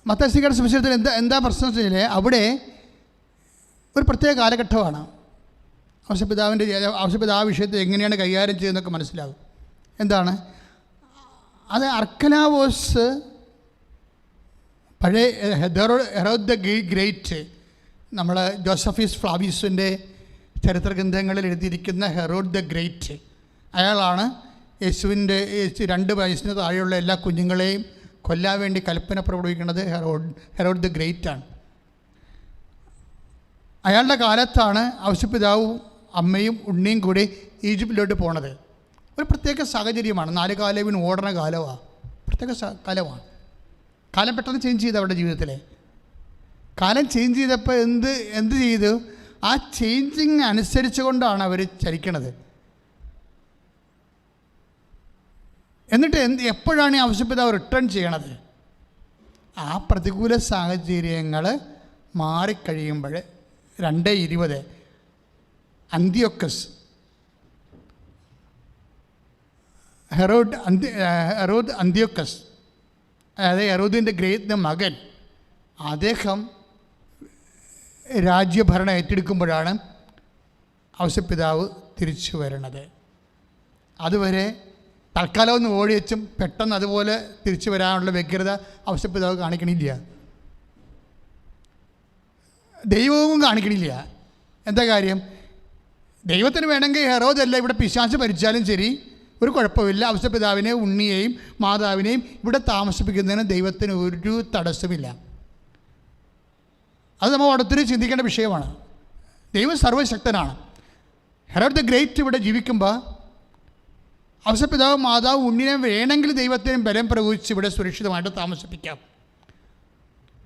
മത്തായി ശ്ലീഹയുടെ സുവിശേഷത്തിൽ എന്താ പ്രശ്നം വെച്ച് കഴിഞ്ഞാൽ, അവിടെ ഒരു പ്രത്യേക കാലഘട്ടമാണ്. ഔസേപ്പിതാവ് വിഷയത്തെ എങ്ങനെയാണ് കൈകാര്യം ചെയ്യുന്നതൊക്കെ മനസ്സിലാകും. എന്താണ് അത്? അർക്കലാവോസ് പഴയ ഹെറോദ് ദ ഗ്രേറ്റ്, നമ്മൾ ജോസഫീസ് ഫ്ലാവിയസിൻ്റെ ചരിത്രഗ്രന്ഥങ്ങളിൽ എഴുതിയിരിക്കുന്ന ഹെറോദ് ദ ഗ്രേറ്റ്, അയാളാണ് യേശുവിൻ്റെ 2 വയസ്സിന് താഴെയുള്ള എല്ലാ കുഞ്ഞുങ്ങളെയും കൊല്ലാൻ വേണ്ടി കൽപ്പന പുറപ്പെടുവിക്കുന്നത്. ഹെറോദ് ദ ഗ്രേറ്റാണ്. അയാളുടെ കാലത്താണ് ഔസേപ്പിതാവും അമ്മയും ഉണ്ണിയും കൂടി ഈജിപ്തിലോട്ട് പോണത്. ഒരു പ്രത്യേക സാഹചര്യമാണ്. 4 കാലവിന് ഓടണ കാലമാണ്. പ്രത്യേക കാലമാണ്. കാലം പെട്ടെന്ന് ചേഞ്ച് ചെയ്തു. അവരുടെ ജീവിതത്തിൽ കാലം ചേഞ്ച് ചെയ്തപ്പോൾ എന്ത് ചെയ്തു? ആ ചേഞ്ചിങ് അനുസരിച്ച് കൊണ്ടാണ് അവർ ചലിക്കണത്. എന്നിട്ട് എപ്പോഴാണ് ഈ ഔസേപ്പിതാവ് റിട്ടേൺ ചെയ്യണത്? ആ പ്രതികൂല സാഹചര്യങ്ങൾ മാറിക്കഴിയുമ്പോൾ 2:20 ഹെറോദ് അന്ത്യോക്കസ്, അതായത് ഹെറോദിൻ്റെ ഗ്രേറ്റ് മകൻ, അദ്ദേഹം രാജ്യഭരണം ഏറ്റെടുക്കുമ്പോഴാണ് ഔസേപ്പിതാവ് തിരിച്ചു വരണത്. അതുവരെ തൽക്കാലം ഒന്ന് ഓടി വെച്ചും പെട്ടെന്ന് അതുപോലെ തിരിച്ചു വരാനുള്ള വ്യഗ്രത ഔസേപ്പിതാവ് കാണിക്കണില്ല, ദൈവവും കാണിക്കണില്ല. എന്താ കാര്യം? ദൈവത്തിന് വേണമെങ്കിൽ ഹെറോദല്ല ഇവിടെ പിശാച് ഭരിച്ചാലും ശരി ഒരു കുഴപ്പമില്ല. ഔസേപ്പിതാവിനെയും ഉണ്ണിയെയും മാതാവിനെയും ഇവിടെ താമസിപ്പിക്കുന്നതിന് ദൈവത്തിന് ഒരു തടസ്സമില്ല. അത് നമ്മൾ ഒത്തിരി ചിന്തിക്കേണ്ട വിഷയമാണ്. ദൈവം സർവശക്തനാണ്. ഹെറോദ് ദ ഗ്രേറ്റ് ഇവിടെ ജീവിക്കുമ്പോൾ ഔസേപ്പിതാവ് മാതാവ് ഉണ്ണിനെ വേണമെങ്കിൽ ദൈവത്തിന് ബലം പ്രയോഗിച്ച് ഇവിടെ സുരക്ഷിതമായിട്ട് താമസിപ്പിക്കാം.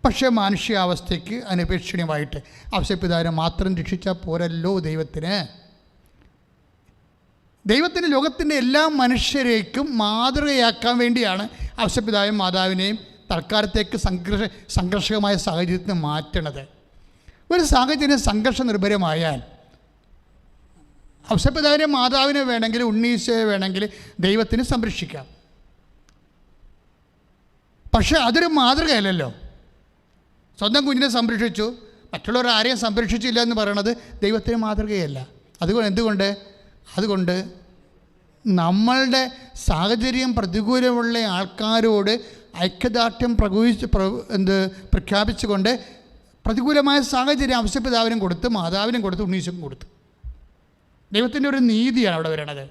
പക്ഷേ മാനുഷികാവസ്ഥയ്ക്ക് അനപേക്ഷണീയമായിട്ട് ഔസേപ്പിതാവിനെ മാത്രം രക്ഷിച്ചാൽ പോരല്ലോ ദൈവത്തിന് ലോകത്തിൻ്റെ എല്ലാ മനുഷ്യരേക്കും മാതൃകയാക്കാൻ വേണ്ടിയാണ് ഔസേപ്പിതാവും മാതാവിനെയും തൽക്കാലത്തേക്ക് സംഘർഷകമായ സാഹചര്യത്തിന് മാറ്റണത്. ഒരു സാഹചര്യം സംഘർഷ നിർഭരമായാൽ ഔസേപ്പിതാവിനെ മാതാവിനെ വേണമെങ്കിൽ ഉണ്ണീശയെ വേണമെങ്കിൽ ദൈവത്തിന് സംരക്ഷിക്കാം. പക്ഷെ അതൊരു മാതൃകയല്ലല്ലോ. സ്വന്തം കുഞ്ഞിനെ സംരക്ഷിച്ചു, മറ്റുള്ളവർ ആരെയും സംരക്ഷിച്ചില്ല എന്ന് പറയുന്നത് ദൈവത്തിന് മാതൃകയല്ല. അതുകൊണ്ട് നമ്മളുടെ സാഹചര്യം പ്രതികൂലമുള്ള ആൾക്കാരോട് ഐക്യദാർഢ്യം പ്രഖ്യാപിച്ചുകൊണ്ട് പ്രതികൂലമായ സാഹചര്യം ഔസേപ്പിതാവിനും കൊടുത്ത് മാതാവിനും കൊടുത്ത് ഉണ്ണീശനും കൊടുത്തു. ദൈവത്തിൻ്റെ ഒരു നീതിയാണ് അവിടെ വരണത്.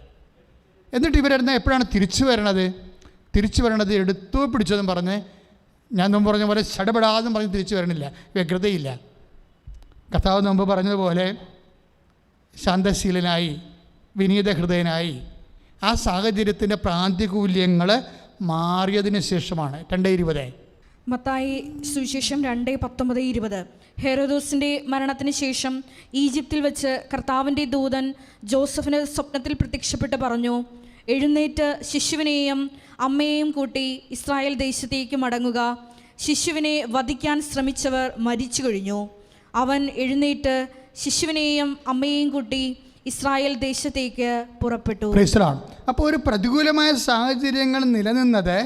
എന്നിട്ട് ഇവരെന്താ എപ്പോഴാണ് തിരിച്ചു വരണത്? എടുത്തോ പിടിച്ചതെന്ന് പറഞ്ഞ്, ഞാൻ മുമ്പ് പറഞ്ഞ പോലെ ചടപെടാതെന്ന് പറഞ്ഞ് തിരിച്ചു വരണില്ല, വ്യഗ്രതയില്ല. കർത്താവ് മുമ്പ് പറഞ്ഞതുപോലെ ശാന്തശീലനായി വിനീത ഹൃദയനായി ആ സാഹചര്യത്തിൻ്റെ പ്രാന്തികൂല്യങ്ങൾ മാറിയതിന് ശേഷമാണ്. 2:20 മത്തായി സുവിശേഷം 2:19-20. ഹെരോദോസിൻ്റെ മരണത്തിന് ശേഷം ഈജിപ്തിൽ വെച്ച് കർത്താവിൻ്റെ ദൂതൻ ജോസഫിന് സ്വപ്നത്തിൽ പ്രത്യക്ഷപ്പെട്ട് പറഞ്ഞു, എഴുന്നേറ്റ് ശിശുവിനെയും അമ്മയെയും കൂട്ടി ഇസ്രായേൽ ദേശത്തേക്ക് മടങ്ങുക. ശിശുവിനെ വധിക്കാൻ ശ്രമിച്ചവർ മരിച്ചു കഴിഞ്ഞു. അവൻ എഴുന്നേറ്റ് ശിശുവിനെയും അമ്മയെയും കൂട്ടി ഇസ്രായേൽ ദേശത്തേക്ക് പുറപ്പെട്ടു. അപ്പോൾ ഒരു പ്രതികൂലമായ സാഹചര്യങ്ങൾ നിലനിന്നത്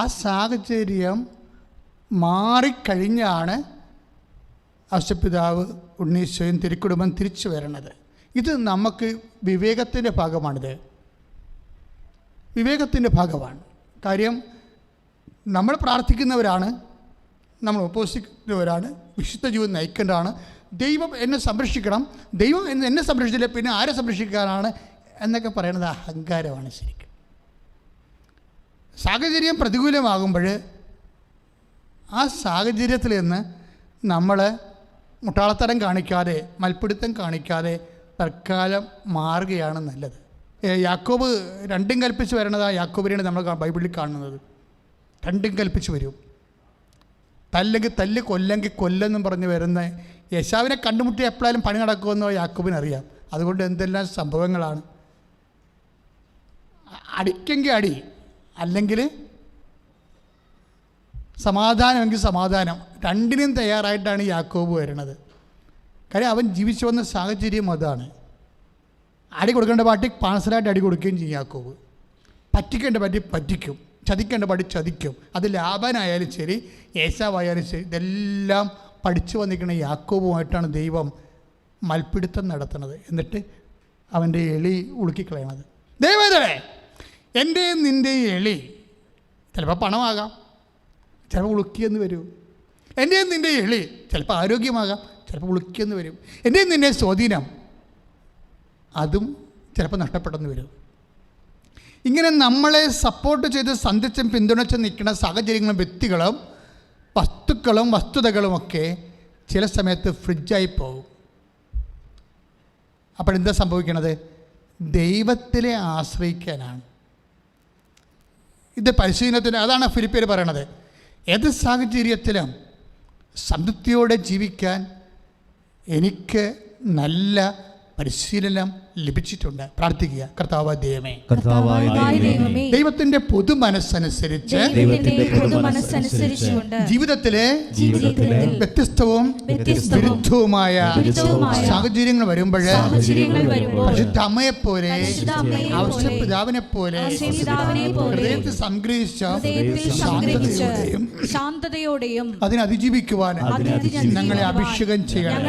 ആ സാഹചര്യം മാറിക്കഴിഞ്ഞാണ് ഔസേപ്പിതാവ് ഉണ്ണീശോയും തിരുക്കുടുംബം തിരിച്ചു വരണത്. ഇത് നമുക്ക് വിവേകത്തിൻ്റെ ഭാഗമാണിത്. വിവേകത്തിൻ്റെ ഭാഗമാണ്. കാര്യം നമ്മൾ പ്രാർത്ഥിക്കുന്നവരാണ്, നമ്മൾ ഉപവസിക്കുന്നവരാണ്, വിശുദ്ധ ജീവിതം നയിക്കേണ്ടതാണ്. ദൈവം എന്നെ സംരക്ഷിക്കണം, ദൈവം എന്നെ സംരക്ഷിച്ചില്ല പിന്നെ ആരെ സംരക്ഷിക്കാനാണ് എന്നൊക്കെ പറയുന്നത് അഹങ്കാരമാണ്. ശരിക്കും സാഹചര്യം പ്രതികൂലമാകുമ്പോൾ ആ സാഹചര്യത്തിൽ നിന്ന് നമ്മൾ മുട്ടാളത്തരം കാണിക്കാതെ, മൽപ്പിടുത്തം കാണിക്കാതെ തൽക്കാലം മാറുകയാണ് നല്ലത്. യാക്കോബ് രണ്ടും കൽപ്പിച്ച് വരണതാണ് യാക്കോബിനെയാണ് നമ്മൾ ബൈബിളിൽ കാണുന്നത്. രണ്ടും കൽപ്പിച്ച് വരും. തല്ലെങ്കിൽ തല്ല്, കൊല്ലെങ്കിൽ കൊല്ലെന്നും പറഞ്ഞ് വരുന്ന യേശാവിനെ കണ്ടുമുട്ടി എപ്പോഴാലും പണി നടക്കുമെന്നോ യാക്കോബിനറിയാം. അതുകൊണ്ട് എന്തെല്ലാം സംഭവങ്ങളാണ്. അടിക്കെങ്കിൽ അടി, അല്ലെങ്കിൽ സമാധാനമെങ്കിൽ സമാധാനം, രണ്ടിനും തയ്യാറായിട്ടാണ് യാക്കോബ് വരുന്നത്. കാര്യം അവൻ ജീവിച്ചു വന്ന സാഹചര്യം അതാണ്. അടി കൊടുക്കേണ്ട പാട്ടി പാഴ്സലായിട്ട് അടി കൊടുക്കുകയും ചെയ്യും യാക്കോബ്. പറ്റിക്കേണ്ട പാട്ടി പറ്റിക്കും, ചതിക്കേണ്ട പാട്ടി ചതിക്കും. അത് ലാബാനായാലും ശരി, ഏശാവായാലും ശരി, ഇതെല്ലാം പഠിച്ചു വന്നിരിക്കുന്ന യാക്കോബുമായിട്ടാണ് ദൈവം മൽപ്പിടുത്തം നടത്തുന്നത്. എന്നിട്ട് അവൻ്റെ എളി ഉളുക്കിക്കളയണത്. ദൈവമേ, എൻ്റെയും നിൻ്റെ എളി ചിലപ്പോൾ പണമാകാം, ചിലപ്പോൾ ഉളുക്കിയെന്ന് വരും. എൻ്റെയും നിൻ്റെ എളി ചിലപ്പോൾ ആരോഗ്യമാകാം, ചിലപ്പോൾ ഉളുക്കിയെന്ന് വരും. എൻ്റെയും നിൻ്റെ സ്വാധീനം അതും ചിലപ്പോൾ നഷ്ടപ്പെട്ടെന്ന് വരും. ഇങ്ങനെ നമ്മളെ സപ്പോർട്ട് ചെയ്ത് സന്ധിച്ചും പിന്തുണച്ച് നിൽക്കുന്ന സാഹചര്യങ്ങളും വ്യക്തികളും വസ്തുക്കളും വസ്തുതകളുമൊക്കെ ചില സമയത്ത് ഫ്രിഡ്ജായി പോകും. അപ്പോൾ എന്താ സംഭവിക്കണത്? ദൈവത്തിലെ ആശ്രയിക്കാനാണ്. ഇത് പരിശീലനത്തിന്, അതാണ് ഫിലിപ്പിയർ പറയണത്. ഏത് സാഹചര്യത്തിലും സംതൃപ്തിയോടെ ജീവിക്കാൻ എനിക്ക് നല്ല പരിശീലനം ലഭിച്ചിട്ടുണ്ട്. പ്രാർത്ഥിക്കുക. കർത്താവായ ദൈവമേ, ദൈവത്തിന്റെ പൊതു മനസ്സനുസരിച്ച് ജീവിതത്തിലെ വ്യത്യസ്തവും വിരുദ്ധവുമായ സാഹചര്യങ്ങൾ വരുമ്പോൾ പരിശുദ്ധ അമ്മയെപ്പോലെ, ഔസേപ്പിതാവിനെ പോലെ ഹൃദയത്തിൽ സംഗ്രഹിച്ച ശാന്തതയോടെയും അതിനെ അതിജീവിക്കുവാൻ ഞങ്ങളെ അഭിഷേകം ചെയ്യണം.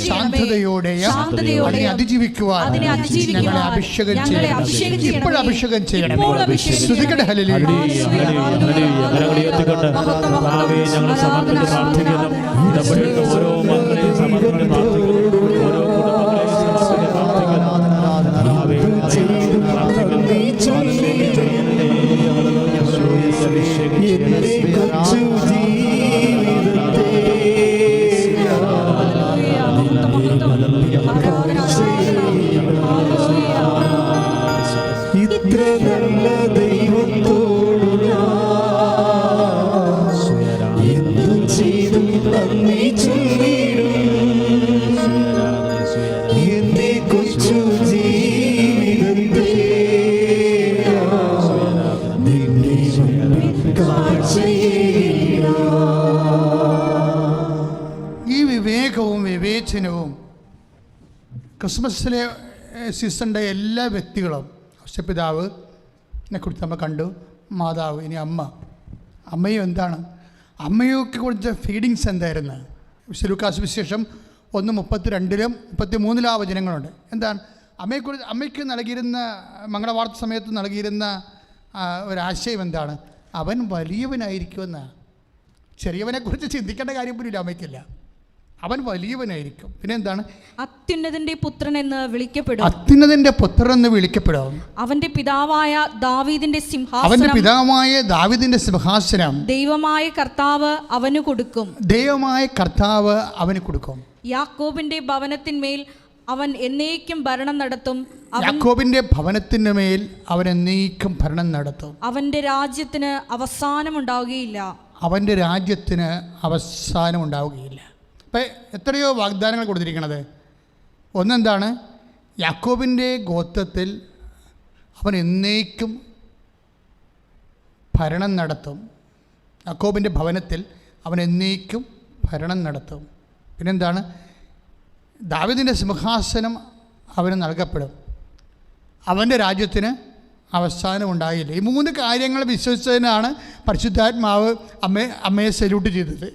ശാന്തതയോടെയും അതിനെ അതിജീവിക്കുവാൻ ഞങ്ങളെ അഭിഷേകം ചെയ്യണം. ഇപ്പോൾ അഭിഷേകം ചെയ്യണം. സ്തുതിക്കട്ടെ. ഹല്ലേലൂയ. ഞങ്ങൾ സമർപ്പിച്ച് പ്രാർത്ഥിക്കുന്നു. ഓരോ മക്കളെയും സമർപ്പിച്ച് പ്രാർത്ഥിക്കുന്നു. ഓരോ കുടുംബങ്ങളെയും സമർപ്പിച്ച് ഇത്ര നല്ല ദൈവത്തോട് എന്തു ചെയ്തും നന്ദി ചൊല്ലിടും. എന്റെ കൊച്ചു ജീവിതത്തെ നിന്നെ കാഴ്ചയിടാം. ഈ വിവേകവും വിവേചനവും ക്രിസ്മസിലെ സീസണിൻ്റെ എല്ലാ വ്യക്തികളും, ഔസേപ്പിതാവിനെ കുറിച്ച് നമ്മൾ കണ്ടു, മാതാവ്, ഇനി അമ്മയും എന്താണ്, അമ്മയൊക്കെ കുറിച്ച ഫീഡിങ്സ് എന്തായിരുന്നു? ലൂക്കാസ് വിശേഷം 1:32 33 വചനങ്ങളുണ്ട്. എന്താണ് അമ്മയെക്കുറിച്ച്? അമ്മയ്ക്ക് നൽകിയിരുന്ന മംഗളവാർത്ത സമയത്ത് നൽകിയിരുന്ന ഒരാശയം എന്താണ്? അവൻ വലിയവനായിരിക്കുമെന്നാണ്. ചെറിയവനെക്കുറിച്ച് ചിന്തിക്കേണ്ട കാര്യം പോലും അമ്മയ്ക്കില്ല. അവൻ വലിയവനായിരിക്കും. പിന്നെ എന്താണ്? അത്യുന്നതന്റെ പുത്രൻ എന്ന് വിളിക്കപ്പെടും. അത്യുന്നതന്റെ പുത്രൻ എന്ന് വിളിക്കപ്പെടും. അവന്റെ പിതാവായ ദാവീദിന്റെ സിംഹാസനം ദൈവമായ കർത്താവ് അവന് കൊടുക്കും. യാക്കോബിന്റെ ഭവനത്തിന്മേൽ അവൻ എന്നേക്കും ഭരണം നടത്തും. യാക്കോബിന്റെ ഭവനത്തിന്മേൽ അവൻ എന്നേക്കും ഭരണം നടത്തും. അവന്റെ രാജ്യത്തിന് അവസാനം ഉണ്ടാവുകയില്ല. അപ്പം എത്രയോ വാഗ്ദാനങ്ങൾ കൊടുത്തിരിക്കുന്നത്. ഒന്നെന്താണ്? യാക്കോബിൻ്റെ ഗോത്രത്തിൽ അവൻ എന്നേക്കും ഭരണം നടത്തും. യാക്കോബിൻ്റെ ഭവനത്തിൽ അവൻ എന്നേക്കും ഭരണം നടത്തും. പിന്നെന്താണ്? ദാവീദിൻ്റെ സിംഹാസനം അവന് നൽകപ്പെടും. അവൻ്റെ രാജ്യത്തിന് അവസാനം ഉണ്ടായില്ല. ഈ 3 കാര്യങ്ങൾ വിശ്വസിച്ചതിനാണ് പരിശുദ്ധാത്മാവ് അമ്മയെ സല്യൂട്ട് ചെയ്തത്.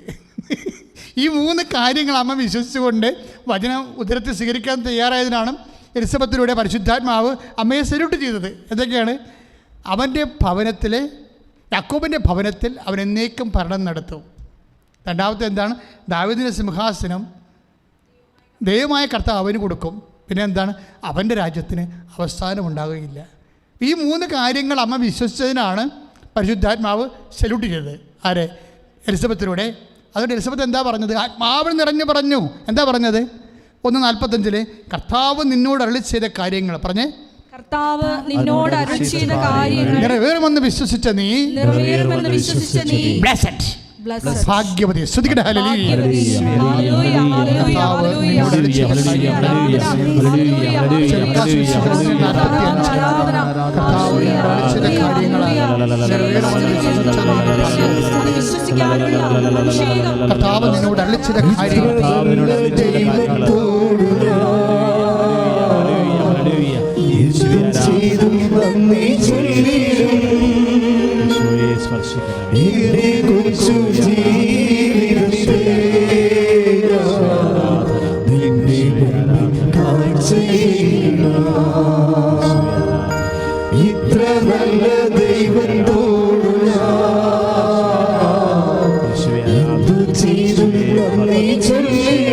ഈ 3 കാര്യങ്ങൾ അമ്മ വിശ്വസിച്ചുകൊണ്ട് വചനം ഉദരത്തിൽ സ്വീകരിക്കാൻ തയ്യാറായതിനാണ് എലിസബത്തിലൂടെ പരിശുദ്ധാത്മാവ് അമ്മയെ സല്യൂട്ട് ചെയ്തത്. എന്തൊക്കെയാണ്? അവൻ്റെ ഭവനത്തിൽ, യാക്കോബിൻ്റെ ഭവനത്തിൽ അവൻ എന്നേക്കും ഭരണം നടത്തും. രണ്ടാമത്തെ എന്താണ്? ദാവീദിൻ്റെ സിംഹാസനം ദൈവമായ കർത്താവ് അവന് കൊടുക്കും. പിന്നെ എന്താണ്? അവൻ്റെ രാജ്യത്തിന് അവസാനം ഉണ്ടാകുകയില്ല. ഈ 3 കാര്യങ്ങൾ അമ്മ വിശ്വസിച്ചതിനാണ് പരിശുദ്ധാത്മാവ് സല്യൂട്ട് ചെയ്തത്. ആരെ? എലിസബത്തിലൂടെ. അതുകൊണ്ട് എലിസബത്ത് എന്താ പറഞ്ഞത്? ആത്മാവിൽ നിറഞ്ഞു പറഞ്ഞു. എന്താ പറഞ്ഞത്? 1:45 കർത്താവ് നിന്നോട് അരുളി ചെയ്ത കാര്യങ്ങൾ പറഞ്ഞേ. കർത്താവ് നിന്നോട് അരുളി ചെയ്ത കാര്യങ്ങൾ നിറവേറുമെന്ന് വിശ്വസിച്ച നീ ബ്ലെസ്ഡ്, ഭാഗ്യവതി. സ്തുതിക്കട്ടെ. ഹല്ലേലൂയ. കർത്താവ് നിന്നോട് അരുളി ചെയ്ത കാര്യങ്ങൾ ഇത്ര നല്ല ദൈവത്തോട് എന്തു ചെയ്തും നന്ദി ചൊല്ലി